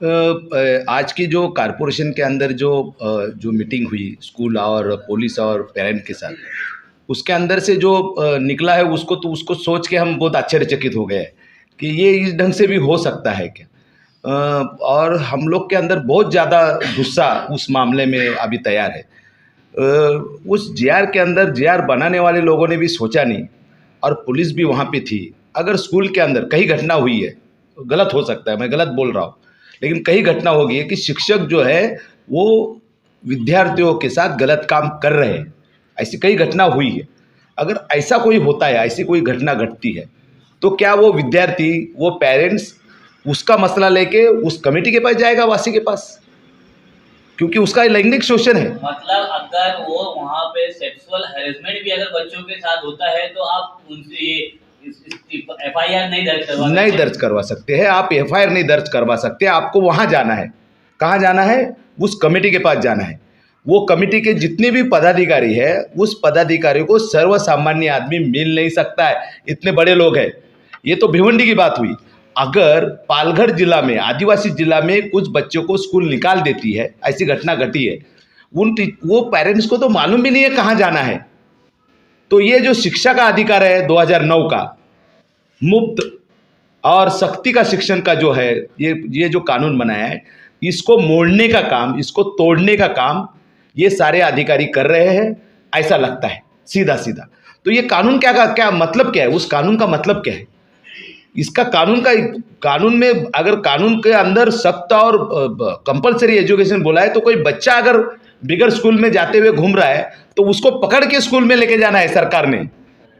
आज की जो कारपोरेशन के अंदर जो मीटिंग हुई स्कूल और पुलिस और पेरेंट के साथ, उसके अंदर से जो निकला है उसको सोच के हम बहुत आश्चर्यचकित हो गए कि ये इस ढंग से भी हो सकता है क्या। और हम लोग के अंदर बहुत ज़्यादा गुस्सा उस मामले में अभी तैयार है। उस जेआर के अंदर जेआर बनाने वाले लोगों ने भी सोचा नहीं, और पुलिस भी वहाँ पे थी। अगर स्कूल के अंदर कहीं घटना हुई है, गलत हो सकता है, मैं गलत बोल रहा हूँ, लेकिन कहीं घटना हो गई है कि शिक्षक जो है वो विद्यार्थियों के साथ गलत काम कर रहे हैं, ऐसी कई घटना हुई है। अगर ऐसा कोई होता है, ऐसी कोई घटना घटती है, तो क्या वो विद्यार्थी, वो पेरेंट्स उसका मसला लेके उस कमेटी के पास जाएगा, वासी के पास? क्योंकि उसका लैंगिक शोषण है। मतलब अगर वो वहाँ पे सेक्सुअल हैरेसमेंट भी अगर बच्चों के साथ होता है तो आप उनसे एफआईआर नहीं दर्ज करवा सकते हैं। आप एफआईआर नहीं दर्ज करवा सकते। आपको वहाँ जाना है। कहाँ जाना है? उस कमेटी के पास जाना है। वो कमेटी के जितने भी पदाधिकारी है, उस पदाधिकारी को सर्वसामान्य आदमी मिल नहीं सकता है, इतने बड़े लोग हैं। ये तो भिवंडी की बात हुई। अगर पालघर जिला में, आदिवासी जिला में कुछ बच्चों को स्कूल निकाल देती है, ऐसी घटना घटी है, वो पेरेंट्स को तो मालूम भी नहीं है कहाँ जाना है। तो ये जो शिक्षा का अधिकार है 2009 का, मुफ्त और सख्ती का शिक्षण का जो है, ये जो कानून बनाया है, इसको मोड़ने का काम, इसको तोड़ने का काम ये सारे अधिकारी कर रहे हैं, ऐसा लगता है सीधा सीधा। तो ये कानून क्या मतलब क्या है? उस कानून का मतलब क्या है? इसका कानून में अगर कानून के अंदर सख्त और कंपलसरी एजुकेशन बोला है, तो कोई बच्चा अगर बिगर स्कूल में जाते हुए घूम रहा है तो उसको पकड़ के स्कूल में लेके जाना है सरकार ने।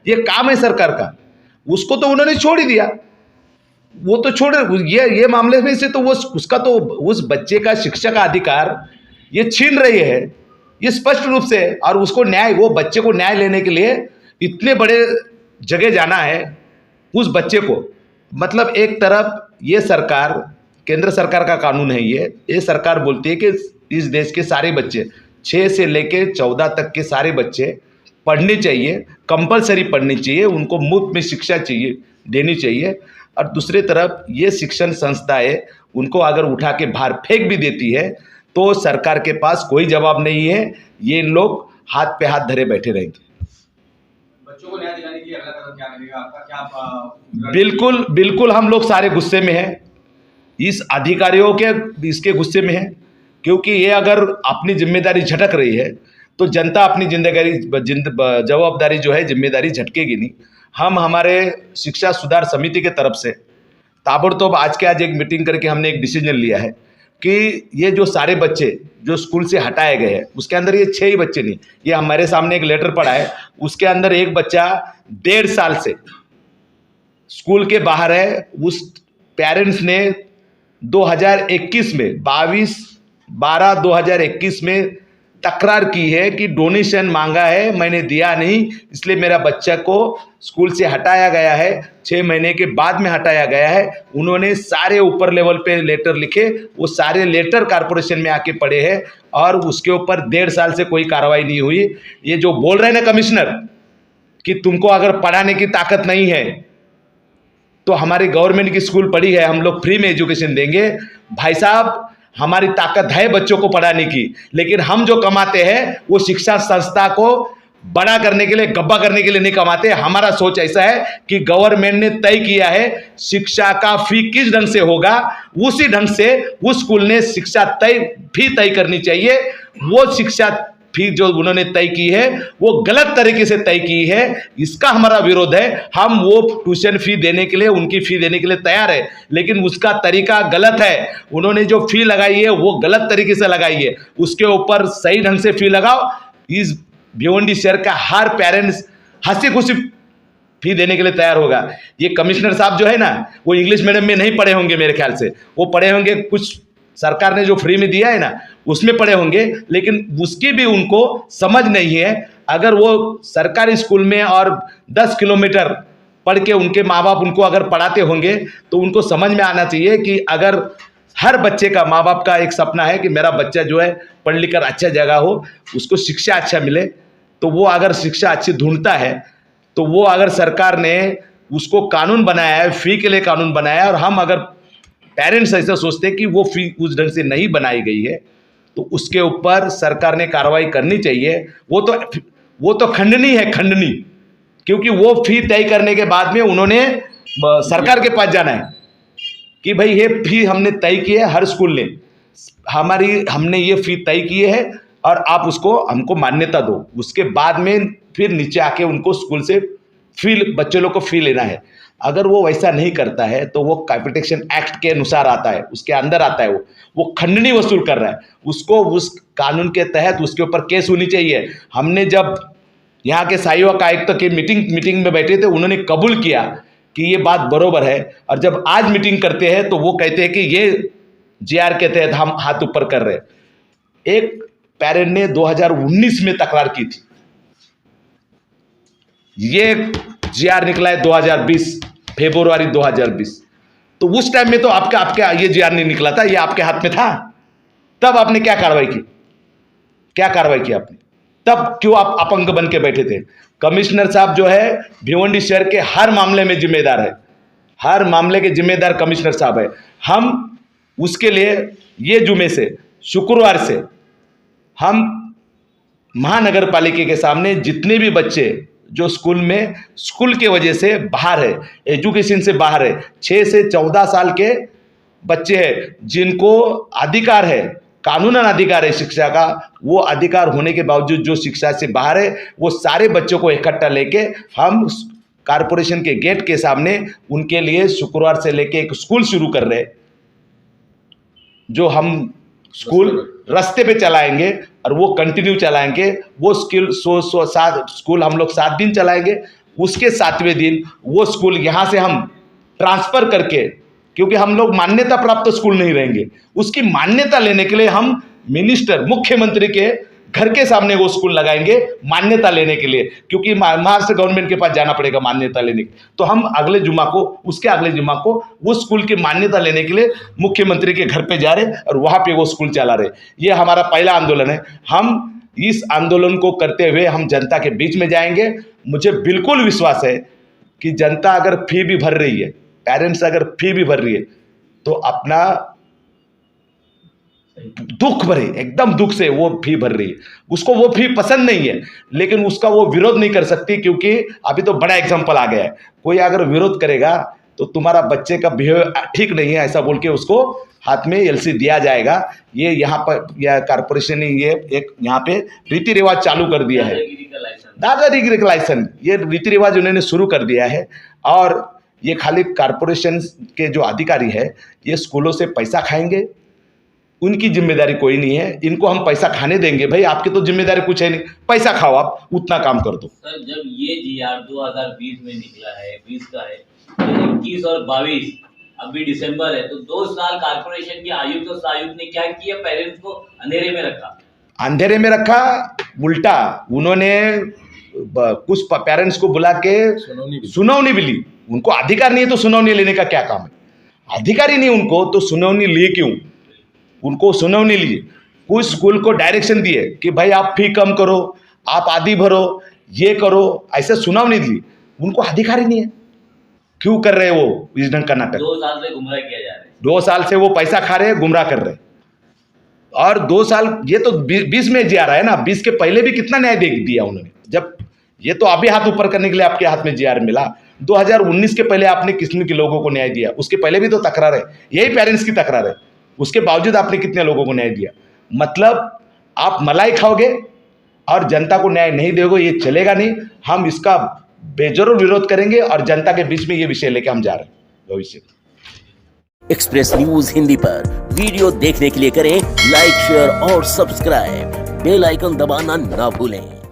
ये काम है सरकार का। उसको तो उन्होंने छोड़ ही दिया। वो तो छोड़, ये मामले में से तो वो उसका तो उस बच्चे का शिक्षा का अधिकार ये छीन रही है, ये स्पष्ट रूप से। और उसको न्याय, वो बच्चे को न्याय लेने के लिए इतने बड़े जगह जाना है उस बच्चे को। मतलब एक तरफ ये सरकार, केंद्र सरकार का कानून है, ये सरकार बोलती है कि इस देश के सारे बच्चे 6 से लेके 14 तक के सारे बच्चे पढ़ने चाहिए, कंपलसरी पढ़नी चाहिए, उनको मुफ्त में शिक्षा चाहिए, देनी चाहिए। और दूसरी तरफ ये शिक्षण संस्थाएं उनको अगर उठा के बाहर फेंक भी देती है तो सरकार के पास कोई जवाब नहीं है। ये इन लोग हाथ पे हाथ धरे बैठे रहेंगे। बच्चों को न्याय दिलाने के लिए अगला कदम क्या रहेगा आपका? क्या बिल्कुल हम लोग सारे गुस्से में हैं, इस अधिकारियों के इसके गुस्से में हैं, क्योंकि ये अगर अपनी जिम्मेदारी झटक रही है तो जनता अपनी जवाबदारी जो है, जिम्मेदारी झटकेगी नहीं। हम हमारे शिक्षा सुधार समिति के तरफ से ताबड़तोड़ आज एक मीटिंग करके हमने एक डिसीजन लिया है कि ये जो सारे बच्चे जो स्कूल से हटाए गए हैं, उसके अंदर ये 6 ही बच्चे नहीं, ये हमारे सामने एक लेटर पड़ा है, उसके अंदर एक बच्चा 1.5 साल से स्कूल के बाहर है। उस पेरेंट्स ने 2021 में 22/12/2021 में तकरार की है कि डोनेशन मांगा है, मैंने दिया नहीं, इसलिए मेरा बच्चा को स्कूल से हटाया गया है। 6 महीने के बाद में हटाया गया है। उन्होंने सारे ऊपर लेवल पे लेटर लिखे, वो सारे लेटर कारपोरेशन में आके पड़े हैं और उसके ऊपर 1.5 साल से कोई कार्रवाई नहीं हुई। ये जो बोल रहे हैं ना कमिश्नर कि तुमको अगर पढ़ाने की ताकत नहीं है तो हमारी गवर्नमेंट की स्कूल पड़ी है, हम लोग फ्री में एजुकेशन देंगे। भाई साहब, हमारी ताकत है बच्चों को पढ़ाने की, लेकिन हम जो कमाते हैं वो शिक्षा संस्था को बड़ा करने के लिए, गब्बा करने के लिए नहीं कमाते। हमारा सोच ऐसा है कि गवर्नमेंट ने तय किया है शिक्षा का फी किस ढंग से होगा, उसी ढंग से उस स्कूल ने शिक्षा फी तय करनी चाहिए। वो शिक्षा फी जो उन्होंने तय की है वो गलत तरीके से तय की है, इसका हमारा विरोध है। हम वो ट्यूशन फी देने के लिए, उनकी फी देने के लिए तैयार है, लेकिन उसका तरीका गलत है। उन्होंने जो फी लगाई है वो गलत तरीके से लगाई है, उसके ऊपर सही ढंग से फी लगाओ। इस भिवंडी शहर का हर पेरेंट्स हंसी खुशी फी देने के लिए तैयार होगा। ये कमिश्नर साहब जो है ना, वो इंग्लिश मीडियम में नहीं पढ़े होंगे मेरे ख्याल से, वो पढ़े होंगे कुछ सरकार ने जो फ्री में दिया है ना उसमें पढ़े होंगे, लेकिन उसकी भी उनको समझ नहीं है। अगर वो सरकारी स्कूल में और 10 किलोमीटर पढ़ के उनके माँ बाप उनको अगर पढ़ाते होंगे तो उनको समझ में आना चाहिए कि अगर हर बच्चे का, माँ बाप का एक सपना है कि मेरा बच्चा जो है पढ़ लिख कर अच्छा जगह हो, उसको शिक्षा अच्छा मिले, तो वो अगर शिक्षा अच्छी ढूंढता है तो वो अगर सरकार ने उसको कानून बनाया है, फी के लिए कानून बनाया है, और हम अगर पेरेंट्स ऐसा सोचते हैं कि वो फी उस ढंग से नहीं बनाई गई है, तो उसके ऊपर सरकार ने कार्रवाई करनी चाहिए। वो तो खंडनी है, खंडनी, क्योंकि वो फी तय करने के बाद में उन्होंने सरकार के पास जाना है कि भाई ये फी हमने तय की है, हर स्कूल ने हमने ये फी तय की है और आप उसको हमको मान्यता दो। उसके बाद में फिर नीचे आके उनको स्कूल से बच्चे लोग को फी लेना है। अगर वो वैसा नहीं करता है तो वो कैपिटेशन एक्ट के अनुसार आता है, उसके अंदर आता है, वो खंडनी वसूल कर रहा है। उसको उस कानून के तहत उसके ऊपर केस होनी चाहिए। हमने जब यहाँ के सहायक आयुक्त के मीटिंग में बैठे थे, उन्होंने कबूल किया कि ये बात बरोबर है, और जब आज मीटिंग करते हैं तो वो कहते हैं कि ये जीआर के तहत हम हाथ ऊपर कर रहे हैं। एक पेरेंट ने 2019 में तकरार की थी, ये जीआर निकला है 2020 फरवरी 2020, तो उस टाइम में तो आपका ये जीआर नहीं निकला था, ये आपके हाथ में था। तब आपने क्या कार्रवाई की? क्या कार्रवाई की आपने? तब क्यों आप अपंग बन के बैठे थे? कमिश्नर साहब जो है भिवंडी शहर के हर मामले में जिम्मेदार है, हर मामले के जिम्मेदार कमिश्नर साहब है। हम उसके लिए ये जुमे से शुक्रवार से हम महानगर पालिका के सामने जितने भी बच्चे जो स्कूल के वजह से बाहर है, एजुकेशन से बाहर है, 6 से 14 साल के बच्चे हैं जिनको अधिकार है, कानूनन अधिकार है शिक्षा का, वो अधिकार होने के बावजूद जो शिक्षा से बाहर है, वो सारे बच्चों को इकट्ठा लेके हम कारपोरेशन के गेट के सामने उनके लिए शुक्रवार से लेके एक स्कूल शुरू कर रहे हैं, जो हम स्कूल रास्ते पे चलाएंगे और वो कंटिन्यू चलाएंगे। वो स्कूल हम लोग 7 दिन चलाएंगे। उसके 7वें दिन वो स्कूल यहाँ से हम ट्रांसफ़र करके, क्योंकि हम लोग मान्यता प्राप्त स्कूल नहीं रहेंगे, उसकी मान्यता लेने के लिए हम मुख्यमंत्री के घर के सामने वो स्कूल लगाएंगे मान्यता लेने के लिए, क्योंकि महाराष्ट्र गवर्नमेंट के पास जाना पड़ेगा मान्यता लेने के। तो हम उसके अगले जुमा को वो स्कूल की मान्यता लेने के लिए मुख्यमंत्री के घर पे जा रहे और वहाँ पे वो स्कूल चला रहे। ये हमारा पहला आंदोलन है। हम इस आंदोलन को करते हुए हम जनता के बीच में जाएंगे। मुझे बिल्कुल विश्वास है कि जनता अगर फी भी भर रही है, पेरेंट्स अगर फी भी भर रही है, तो अपना दुख भरे, एकदम दुख से वो फी भर रही है। उसको वो फी पसंद नहीं है, लेकिन उसका वो विरोध नहीं कर सकती, क्योंकि अभी तो बड़ा एग्जांपल आ गया है। कोई अगर विरोध करेगा तो तुम्हारा बच्चे का बिहेवियर ठीक नहीं है ऐसा बोल के उसको हाथ में एलसी दिया जाएगा। ये यहाँ पर कारपोरेशन ने ये एक यहाँ पे रीति रिवाज चालू कर दिया है, दादागिरी का लाइसेंस, ये रीति रिवाज उन्होंने शुरू कर दिया है। और ये खाली कारपोरेशन के जो अधिकारी है ये स्कूलों से पैसा खाएंगे, उनकी जिम्मेदारी कोई नहीं है। इनको हम पैसा खाने देंगे, भाई आपकी तो जिम्मेदारी कुछ है नहीं, पैसा खाओ, आप उतना काम कर दो। सर जब ये जीआर 2020 में निकला है, 20 का है, तो 21 और 22 अभी दिसंबर है, तो 2 साल कारपोरेशन के आयुक्त और सहायुक्त ने क्या किया? पेरेंट्स को अंधेरे में रखा। अंधेरे में रखा, उल्टा उन्होंने कुछ पेरेंट्स को बुला के सुनौनी भी ली। उनको अधिकार नहीं है तो सुनौनी लेने का क्या काम है? अधिकार ही नहीं उनको, तो सुनौनी लिए क्यों? उनको सुनौनी लिए, कुछ स्कूल को डायरेक्शन दिए कि भाई आप फी कम करो, आप आधी भरो, ये करो, ऐसे सुनौनी दी। उनको अधिकार ही नहीं है, क्यों कर रहे हैं वो इस ढंग का नाटक? 2 साल से गुमराह किया जा रहा है। 2 साल से वो पैसा खा रहे हैं, गुमराह कर रहे हैं। और 2 साल, ये तो 20 में जीआर है ना, 20 के पहले भी कितना न्याय दे दिया उन्होंने। जब ये तो अभी हाथ ऊपर करने के लिए आपके हाथ में जीआर मिला, 2019 के पहले आपने कितने के लोगों को न्याय दिया? उसके पहले भी तो तकरार है, यही पेरेंट्स की तकरार है। उसके बावजूद आपने कितने लोगों को न्याय दिया? मतलब आप मलाई खाओगे और जनता को न्याय नहीं दोगे, ये चलेगा नहीं। हम इसका बेजरूर विरोध करेंगे और जनता के बीच में ये विषय लेके हम जा रहे हैं भविष्य। एक्सप्रेस न्यूज हिंदी पर वीडियो देखने के लिए करें लाइक, शेयर और सब्सक्राइब। बेल आइकन दबाना ना भूलें।